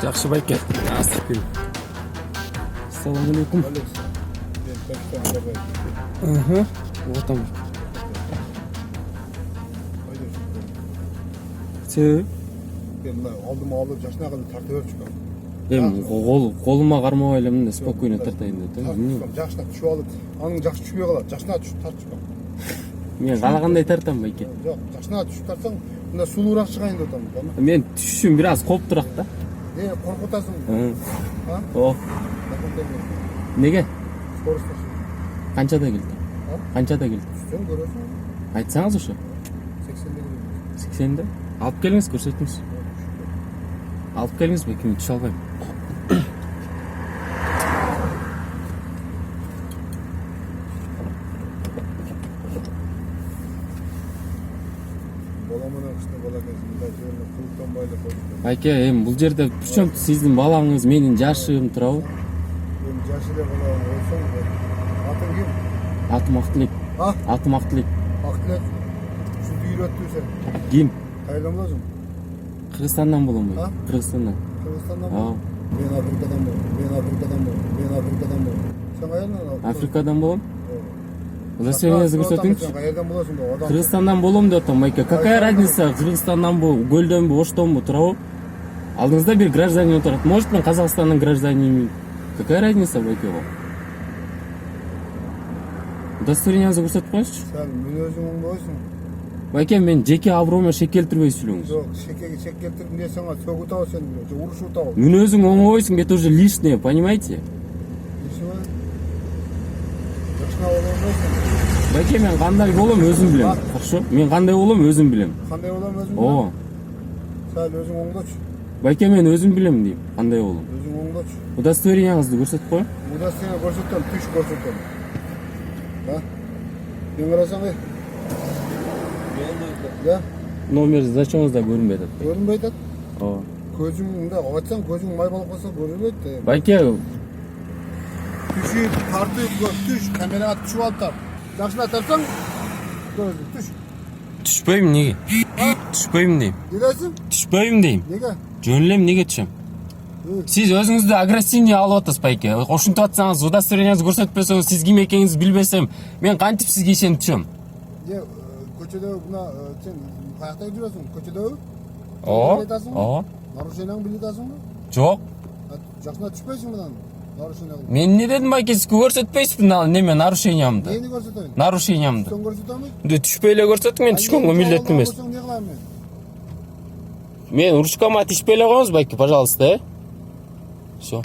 Жақсы байке. Астыркүл. Ассалаумалейкум. Отам. Сө? Ben aldım yaşına kadar tartıyor çıkam. Қолыма қармау айлымын спокойно тартайын деді. Yaşına düşüp alıp, anın жақсы düşpей қалады. Yaşına düşüp tart çıkam. Мен қалағандай тартам байке. Жоқ, yaşına düşüp tartsаң, мына сулуураак чыгайын деп атам. Мен түшүм бираз коптураак да. Коркутасың. О. Неге? Скоростта. Канчада келди? Канчада келди? Түшсөң көрөсүң. Айтсаңыз ошо. 80-де. 80-де? Алып келиңиз, көрсөтүңүз. Алып келиңиз, байке, мен түшө албайм. Байке, бул жерде причем сиздин балаңыз, менин жашым турабы? Мен жашы эле балам болсоң, атың ким? Атым Актилек. Атым Актилек. Актилек. Ушинтип үйрөттү сен. Ким? Кайдан болосуң? Кыргызстандан болом бай. Кыргызстандан. Кыргызстандан? Мен Африкадан болом. Сен кайерден? Африкадан болом? Удостоверениеңизди көрсөтүңүзчү. Кайерден болосуң? Кыргызстандан болом деп атам, байке. Какая разница, Кыргызстанданбы, көлдөнбү, Оштонбу турабы? Алдыңызда бир гражданин отурат. Может, мен Казакстандын гражданинимин. Какая разница, байке го? Удостоверениеңизди көрсөтүп коюңузчу. Сен мен өзүң оңдойсуң. Байке, мен жеке аброомо шек келтирбей сүйлөңүз. Жок, шекеге шек келтирдим де сага сөгүтабы сен, урушутабы. Мен өзүң оңойсуң, это уже лишнее, понимаете? Жакшына болбойсуң. Байке, мен кандай болом өзүм билем. Хорошо? Мен кандай болом өзүм билем. Кандай болом өзүң билем? Ооба. Сен өзүң оңдочу. Байке, мен өзүм билем дейм, кандай болом. Өзүң оңдочу. Удостоверениеңизди көрсөтүп коюң. Удостоверение көрсөтөм, түш көрсөтөм. Мен карасаң, да? Номер значогуңузда көрүнбөй атат. Көрүнбөй атат? Ооба. Көзүң мында атсаң, көзүң май болуп калса көрүнбөйт. Байке, түшүп, тартып, түш, камерага түшүп алып тар. Жакшына тартсаң, көрүнбөйт, түш. түшпөйм неге? Түшпөйм дейм. Недесиң? Түшпөйм дейм. Неге? Жөн элем неге түшөм? Сиз өзүңүздү агрессивный алып атасыз, байке. Ошентип атсаңыз, удостоверениеңизди көрсөтпөсөңүз, сиз ким экениңизди билбесем, мен кантип сизге ишенип түшөм? Көчөдө мына сен каякта жүрөсүң? Көчөдөбү? Ооба. Нарушениеңди билип атасыңбы? Жок. Жакшына түшпөйсүң мындан. Нарушение. Мен не дедим, байке, сиз көрсөтпөйсүзбү неме нарушениямды? Нени көрсөтөйүн? Нарушениямды. Сен көрсөтөмүн? Түшпөй эле көрсөтүң, мен түшкөнгө милдеттүү эмес. Не кылам мен? Мен ручкама тишпей эле коюңуз, байке, пожалуйста, Всё.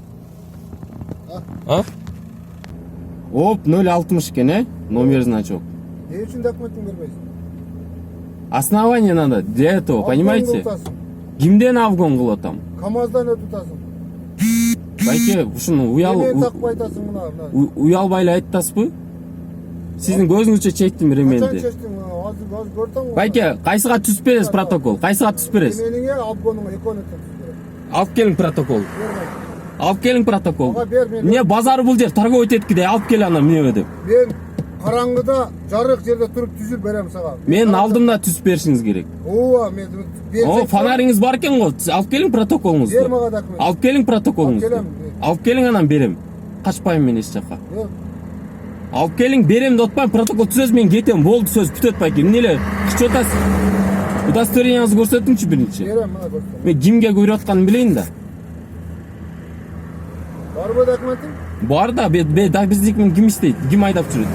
Оп, 060 экен, Номер значок. Не үчүн документин бербейсиң? Основание надо для этого, понимаете? Кимден авгон кылып атам? КамАЗдан өтүп атасың. Байке, ушуну уялбай эле айтасызбы? Сиздин көзүңүзчө чечтим ременди. Байке, кайсыга түзүп бересиз протокол? Кайсыга түзүп бересиз? Менинге авгонуңа экөөнө түзүп берем. Алып келиң протокол. Алып келиң протокол. Бер мен. Эмне базар бул жер торговый этеткиде, алып кел аны эмнеме деп. Мен караңгыда жарык жерде туруп түзүп берем сага. Менин алдымда түзүп беришиңиз керек. Ооба, мен О, фонариңиз бар экен го. Алып келиң протоколуңузду. Бер мага документ. Алып келиң протоколуңузду. Алып келиң, анан берем. Качпайм мен эч жака. Алып келиң, берем деп атпайм, протокол түзөсүз, мен кетем. Болду, сөз бүтөт, байке. Эмне эле кычып атасыз? Удостоверениеңизди көрсөтүңчү биринчи. Берем, мына көрсөтөм. Мен кимге көрүп атканын билейин да. Барбы документиң? Бар да, биздикин ким иштейт? Ким айдап жүрөт?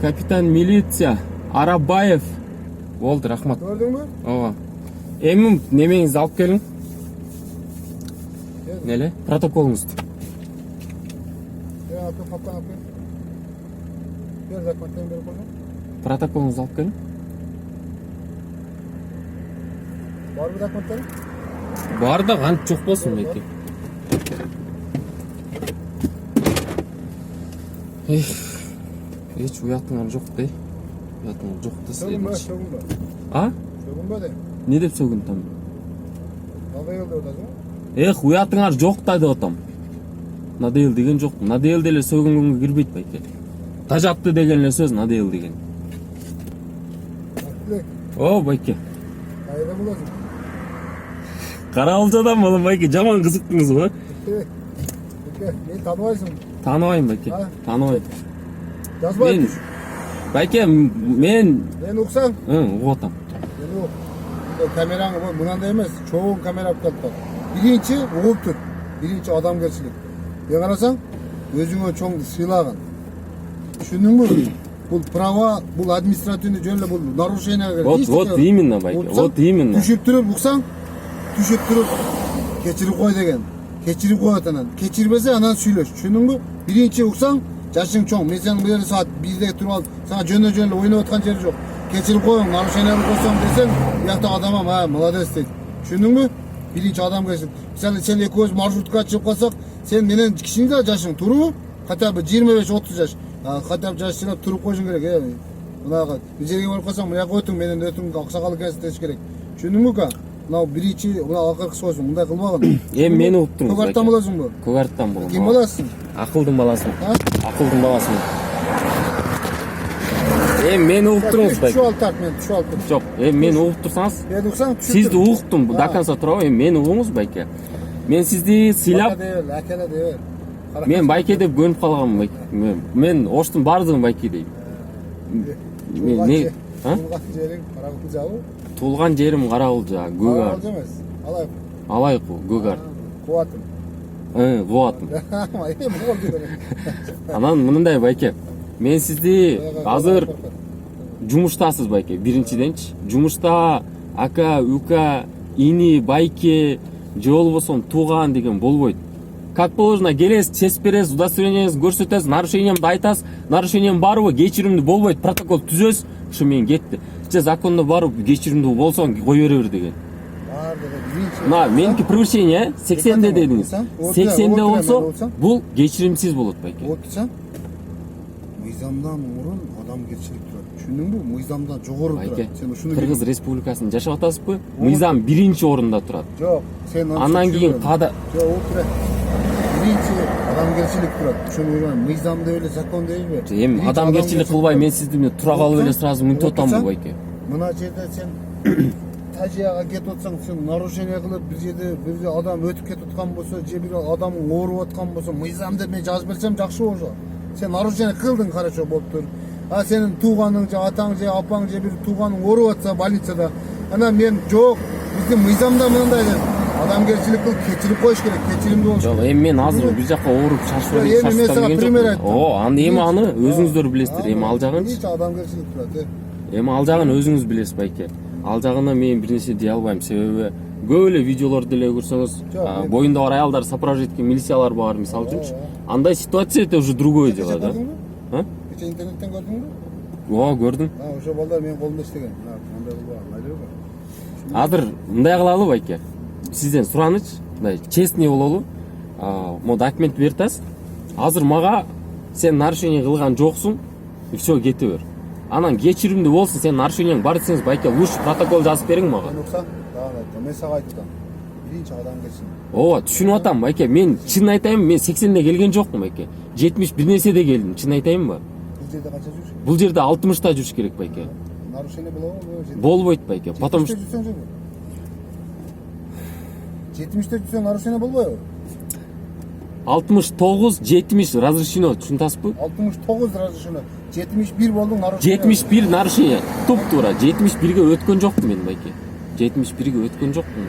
Капитан милиция Арабаев. Болду, рахмат. Көрдүңбү? Ооба. Эми немеңизди алып келиң. Неле? Протоколуңузду. Папканы алып кел. Бер документтен берип койсоң. Протоколуңузду алып келиң. Барбы документтер? Бар да, кантип жок болсун, байке. Эч уятыңар жок да. Уятыңар жок да силердин. Сөгүнбө. Сөгүнбө де. Не деп сөгүнтам? Надоел деп атасың? Уятыңар жок да деп атам. Надоел деген жок. Надоел деле сөгүнгөнгө кирбейт, байке. Тажапты деген эле сөз надоел деген. О, байке. Кайда болосуң? Карабалчадан болом байке, жаман кызыктыңыз го. Мени тааныбайсың. Тааныбайм байке. А? Тааныбайм. Жазбай. Мен байке, мен Мени уксаң, угуп атам. мени ук. Камераң мынандай эмес, чоң камера алып келиптир. Биринчи угуп тур. Биринчи адамгерчилик. Мен карасаң, өзүңө чоңду сыйлаган. Түшүндүңбү? Бул права, бул административный жөн эле бул нарушение. Вот именно байке. Вот именно. Түшүп туруп уксаң, түшүп туруп кечирип кой деген. Кечирип коет анан. Кечирбесе анан сүйлөш. Түшүндүңбү? Биринчи уксаң, жашың чоң. Мен сени бул саат 1де туруп алып, сага жөн эле ойноп аткан жери жок. Кечирип коюң, нарушение койсоң десең, биякта адамам, молодец дейт. Түшүндүңбү? Биринчи адамгерчилик. Мисалы сен экөөбүз маршрутка чыгып калсак, сен менен кичине да жашың туруу, хотя бы 25-30 жаш. Хотя бы жаш чыгып туруп койушуң керек. Мынага бир жерге барып калсаң, мынаяка өтүң, менен өтүң аксакал экенсиң деш керек. Түшүндүңбү? Мына биринчи, мына акыркы сөзүң, мындай кылбагын. Эми мени уктуңуз. Көк арттан болосуңбу? Көк арттан болом. Ким боласың? Акылдын баласымын. Акылдын баласымын. Мени уктуңуз байке. Түшүп алып тарт, мен түшүп алып. Жок, мени угуп турсаңыз, Мен уксаң, түшүп. сизди уктум, до конца турабы, мени угуңуз байке. Мен сизди сыйлап, Акела дебер. мен байке деп көнүп калганмын байке. Мен оштун баардыгын байке дейм. Мен не? Туулган жериң Каракулжабы? Туулган жерим Каракулжа, Көк Ар. Каракулжа эмес. Алайык. Алайыку, Көк Ар. Кубатым. Кубатым. Могол деген. Анан мындай байке. Мен сизди азыр жумуштасыз байке, биринчиденчи. Жумушта ака, ука, ини, байке, же болбосо тууган деген болбойт. Как положено, келесиз, чесип бересиз, удостоверениеңизди көрсөтөсүз, нарушениемди айтасыз, нарушением барбы, кечиримди болбойт, протокол түзөсүз, ушу менен кетти. Же закондо барып, кечиримди болсоң кое бере бер деген. Мына меники превышение 80де дедиңиз. 80де болсо, бул кечиримсиз болот байке. Отсаң, мыйзамдан мурун адамгерчилик турат. Түшүндүңбү? Мыйзамдан жогору турат. Сен ушуну Кыргыз Республикасында жашап атасызбы? Мыйзам биринчи орунда турат. Жок, сен Андан кийин када Жок, отура. Биринчи адамгерчилик турат. Түшүнүңбү? Мыйзам деп эле закон дейби? Эми адамгерчилик кылбай мен сизди эмне тура калып эле сразу мынтип атамбы байке? Мына жерде сен тажияга кетип атсаң, сен нарушение кылып, бир жерде адам өтүп кетип аткан болсо, же бир адам ооруп аткан болсо, мыйзам деп мен жазып берсем жакшы болчу. Сен нарушение кылдың, хорошо болуптур. А сенин тууганың же атаң же апаң же бир тууганың ооруп атса больницада, анан мен жок, биздин мыйзамда мындай деп адамгерчилик кылып кечирип коюш керек, кечиримдүү болуш керек. Жок, эми мен азыр бир жака ооруп шашып Эми мен сага пример айттым. Эми аны өзүңүздөр билесиздер. Эми ал жагынчы. Биринчи адамгерчилик турат. Эми ал жагын өзүңүз билесиз байке. Ал жагына мен бир нерсе дей албайм, себеби көп эле видеолорду деле көрсөңүз, боюнда бар аялдар сопровождать эткен милициялар бар, мисалы үчүнчү. Андай ситуация это уже другое дело, да? Кече интернеттен көрдүңбү? Көрдүм. Ошо балдар менин колумда иштеген. Мындай кылбаган, айдабы. Азыр мындай кылалы байке. Сизден сураныч, мындай честный бололу. Мо документ берип атасыз. Азыр мага сен нарушение кылган жоксуң, и все, кете бер. Анан кечиримди болсун, сен нарушениең бар десеңиз, байке, лучше протокол жазып бериң мага. Мен уксам, мен сага айттым. Биринчи адамгерчилик. Ооба, түшүнүп атам байке. Мен чын айтайын, мен 80де келген жокмун байке. 70 бир нерседе келдим, чын айтайынбы? Бул жерде канча жүрүш? Бул жерде 60та жүрүш керек байке. Нарушение болобу? Болбойт байке, потому что 70те жүрсөң нарушение болбойбу? 69-70 разрешено, түшүнүп 69 разрешено. 71 болдуң нарушение. 71 нарушение. Туп-туура 71ге өткөн жокмун мен байке. 71ге өткөн жокмун.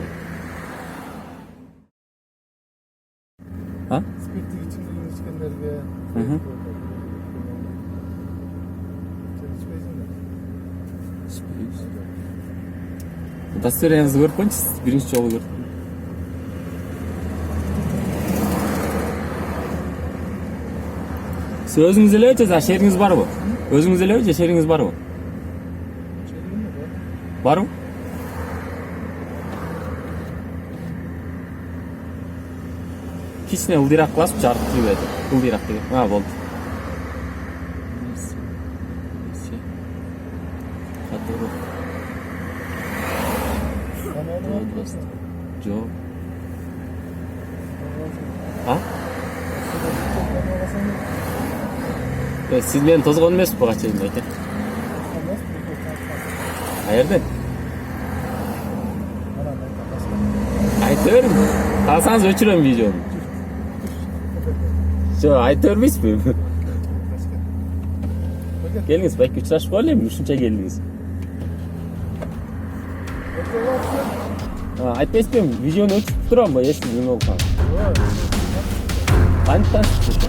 Спирттик ичимдик ичкендерге. Удостоверениеңизди көрүп коюңуз, биринчи жолу көрдүм. Сиз өзүңүз эле же шериңиз барбы? Өзүңүз эле же шериңиз барбы? Барбы? Кичине ылдыйраак кыласызбы, жарык тийбейт. Ылдыйраак деген. Болду. Жок. Siz meni tozгон эмеспи кача эле айта? Каерден? Айт. айта бериң. Кааласаңыз өчүрөм видеону. Жо, айта бербейсизби? Келиңиz, байке учурашып коелу эми, ушунча келдиңиз. Айтпайсызбы, видеону өчүрүп турам, эсиз неме болсоң. Кантип таанышып